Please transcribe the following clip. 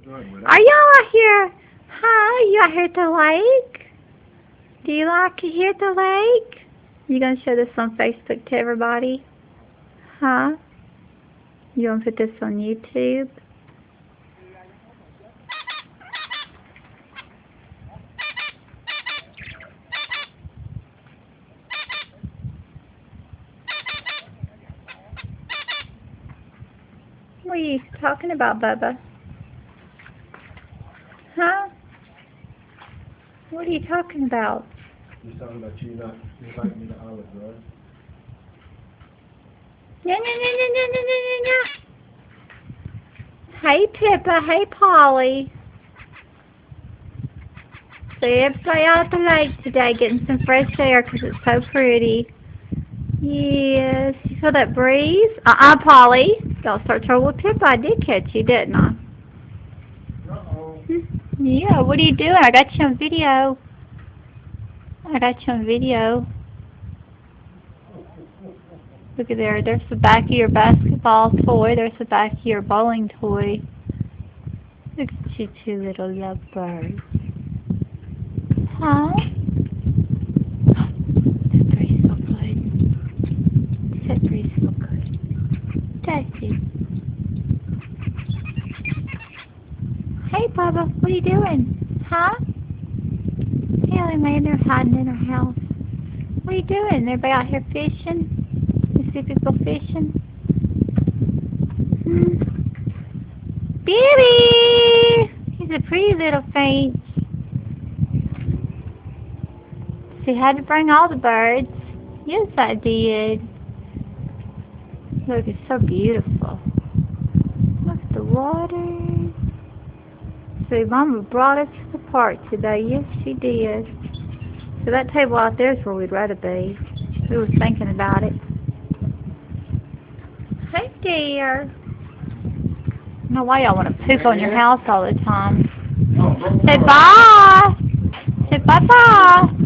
Are y'all out here? Hi, you out here at the lake? Do you like it here at the lake? You gonna show this on Facebook to everybody? Huh? You gonna put this on YouTube? What are you talking about, Bubba? Huh? What are you talking about? He's talking about you not inviting me to Olive Garden. No. Hey, Pippa. Hey, Polly. So everybody out at the lake today getting some fresh air because it's so pretty. Yes. You feel that breeze? Polly. Don't start trouble with Pippa. I did catch you, didn't I? Uh-oh. Yeah, what are you doing? I got you on video. Look at there. There's the back of your basketball toy. There's the back of your bowling toy. Look at you two little lovebirds. Huh? That breeze so good. That breeze so good. Does it? Hey, Bubba. What are you doing? Huh? Haley laying there hiding in her house. What are you doing? Everybody out here fishing? You see people fishing? Baby! He's a pretty little finch. So you had to bring all the birds. Yes, I did. Look, it's so beautiful. Look at the water. So Mama brought us to the park today. Yes, she did. So that table out there is where we'd rather be. We was thinking about it. Hey, dear. I don't know why y'all want to poop on your house all the time. Say bye. Say bye-bye.